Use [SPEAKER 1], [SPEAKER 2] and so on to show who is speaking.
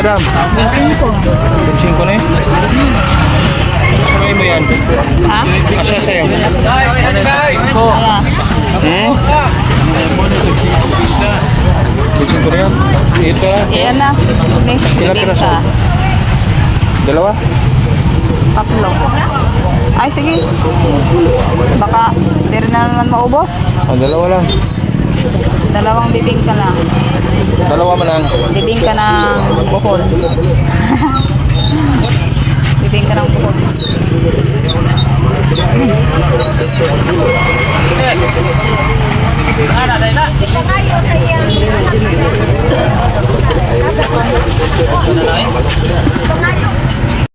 [SPEAKER 1] madam? 25 na eh. Sabay mo yan.
[SPEAKER 2] Ha?
[SPEAKER 1] Asya sa'yo.
[SPEAKER 2] Ayan.
[SPEAKER 1] 25 na yan. Ito.
[SPEAKER 2] Ayan na. May
[SPEAKER 1] Ilang piraso?
[SPEAKER 2] ka.
[SPEAKER 1] Dalawa?
[SPEAKER 2] Tatlo. Ay, sige. Baka di rin na naman maubos.
[SPEAKER 1] Dalawa lang.
[SPEAKER 2] Dalawang bibingka lang.
[SPEAKER 1] Dalawa man lang.
[SPEAKER 2] Bibingka ng buhol. Bibingka ng buhol.